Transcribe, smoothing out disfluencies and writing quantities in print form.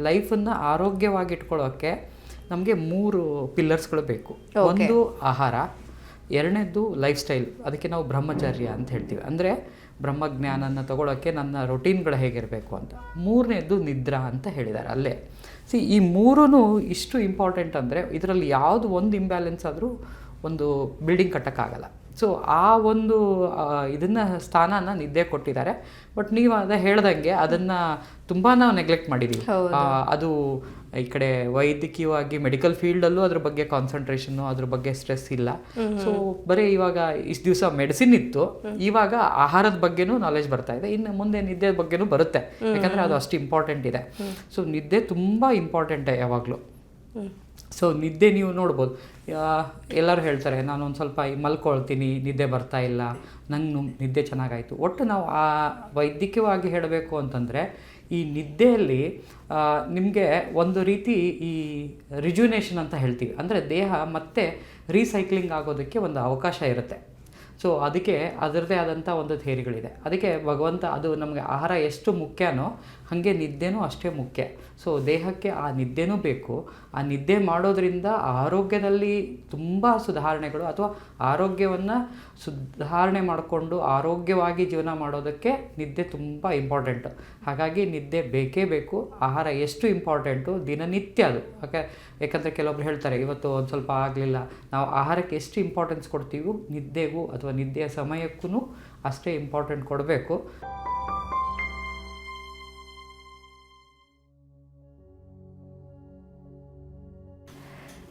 ಲೈಫನ್ನು ಆರೋಗ್ಯವಾಗಿ ಇಟ್ಕೊಳ್ಳೋಕ್ಕೆ ನಮಗೆ 3 ಪಿಲ್ಲರ್ಸ್ಗಳು ಬೇಕು. ಒಂದು ಆಹಾರ, ಎರಡನೇದ್ದು ಲೈಫ್ ಸ್ಟೈಲ್, ಅದಕ್ಕೆ ನಾವು ಬ್ರಹ್ಮಚರ್ಯ ಅಂತ ಹೇಳ್ತೀವಿ. ಅಂದರೆ ಬ್ರಹ್ಮಜ್ಞಾನನ ತಗೊಳ್ಳೋಕ್ಕೆ ನನ್ನ ರೊಟೀನ್ಗಳು ಹೇಗಿರಬೇಕು ಅಂತ. ಮೂರನೇದ್ದು ನಿದ್ರಾ ಅಂತ ಹೇಳಿದ್ದಾರೆ ಅಲ್ಲೇ. ಈ ಮೂರೂ ಇಷ್ಟು ಇಂಪಾರ್ಟೆಂಟ್ ಅಂದರೆ ಇದರಲ್ಲಿ ಯಾವುದು ಒಂದು ಇಂಬ್ಯಾಲೆನ್ಸ್ ಆದರೂ ಒಂದು ಬಿಲ್ಡಿಂಗ್ ಕಟ್ಟೋಕ್ಕಾಗಲ್ಲ. ಸೊ ಆ ಒಂದು ಇದನ್ನು ಸ್ಥಾನನ ನಿದ್ದೆ ಕೊಟ್ಟಿದ್ದಾರೆ. ಬಟ್ ನೀವು ಅದೇ ಹೇಳ್ದಂಗೆ ಅದನ್ನು ತುಂಬ ನಾವು ನೆಗ್ಲೆಕ್ಟ್ ಮಾಡಿದ್ದೀವಿ. ಅದು ಈ ಕಡೆ ವೈದ್ಯಕೀಯವಾಗಿ ಮೆಡಿಕಲ್ ಫೀಲ್ಡಲ್ಲೂ ಅದ್ರ ಬಗ್ಗೆ ಕಾನ್ಸಂಟ್ರೇಷನ್ನು, ಅದ್ರ ಬಗ್ಗೆ ಸ್ಟ್ರೆಸ್ ಇಲ್ಲ. ಸೊ ಬರೀ ಇವಾಗ ಇಷ್ಟು ದಿವಸ ಮೆಡಿಸಿನ್ ಇತ್ತು, ಇವಾಗ ಆಹಾರದ ಬಗ್ಗೆನೂ ನಾಲೆಜ್ ಬರ್ತಾ ಇದೆ. ಇನ್ನು ಮುಂದೆ ನಿದ್ದೆ ಬಗ್ಗೆನೂ ಬರುತ್ತೆ, ಯಾಕಂದರೆ ಅದು ಅಷ್ಟು ಇಂಪಾರ್ಟೆಂಟ್ ಇದೆ. ಸೊ ನಿದ್ದೆ ತುಂಬ ಇಂಪಾರ್ಟೆಂಟೇ ಯಾವಾಗಲೂ. ಸೊ ನಿದ್ದೆ ನೀವು ನೋಡ್ಬೋದು, ಎಲ್ಲರೂ ಹೇಳ್ತಾರೆ ನಾನು ಒಂದು ಸ್ವಲ್ಪ ಮಲ್ಕೊಳ್ತೀನಿ, ನಿದ್ದೆ ಬರ್ತಾ ಇಲ್ಲ, ನಂಗೆ ನಿದ್ದೆ ಚೆನ್ನಾಗಾಯಿತು. ಒಟ್ಟು ನಾವು ಆ ವೈದ್ಯಕೀಯವಾಗಿ ಹೇಳಬೇಕು ಅಂತಂದರೆ ಈ ನಿದ್ದೆಯಲ್ಲಿ ನಿಮಗೆ ಒಂದು ರೀತಿ ಈ ರಿಜುನೇಷನ್ ಅಂತ ಹೇಳ್ತೀವಿ. ಅಂದರೆ ದೇಹ ಮತ್ತೆ ರೀಸೈಕ್ಲಿಂಗ್ ಆಗೋದಕ್ಕೆ ಒಂದು ಅವಕಾಶ ಇರುತ್ತೆ. ಸೊ ಅದಕ್ಕೆ ಅದರದ್ದೇ ಆದಂಥ ಒಂದು ಥಿಯರಿಗಳಿದೆ. ಅದಕ್ಕೆ ಭಗವಂತ ಅದು ನಮಗೆ ಆಹಾರ ಎಷ್ಟು ಮುಖ್ಯನೋ ಹಾಗೆ ನಿದ್ದೆನೂ ಅಷ್ಟೇ ಮುಖ್ಯ. ಸೊ ದೇಹಕ್ಕೆ ಆ ನಿದ್ದೆನೂ ಬೇಕು. ಆ ನಿದ್ದೆ ಮಾಡೋದ್ರಿಂದ ಆರೋಗ್ಯದಲ್ಲಿ ತುಂಬ ಸುಧಾರಣೆಗಳು, ಅಥವಾ ಆರೋಗ್ಯವನ್ನು ಸುಧಾರಣೆ ಮಾಡಿಕೊಂಡು ಆರೋಗ್ಯವಾಗಿ ಜೀವನ ಮಾಡೋದಕ್ಕೆ ನಿದ್ದೆ ತುಂಬ ಇಂಪಾರ್ಟೆಂಟು. ಹಾಗಾಗಿ ನಿದ್ದೆ ಬೇಕೇ ಬೇಕು. ಆಹಾರ ಎಷ್ಟು ಇಂಪಾರ್ಟೆಂಟು ದಿನನಿತ್ಯ ಅದು. ಯಾಕಂದರೆ ಕೆಲವೊಬ್ರು ಹೇಳ್ತಾರೆ ಇವತ್ತು ಒಂದು ಸ್ವಲ್ಪ ಆಗಲಿಲ್ಲ. ನಾವು ಆಹಾರಕ್ಕೆ ಎಷ್ಟು ಇಂಪಾರ್ಟೆನ್ಸ್ ಕೊಡ್ತೀವೋ ನಿದ್ದೆಗೂ ಅಥವಾ ನಿದ್ದೆಯ ಸಮಯಕ್ಕೂ ಅಷ್ಟೇ ಇಂಪಾರ್ಟೆಂಟ್ ಕೊಡಬೇಕು.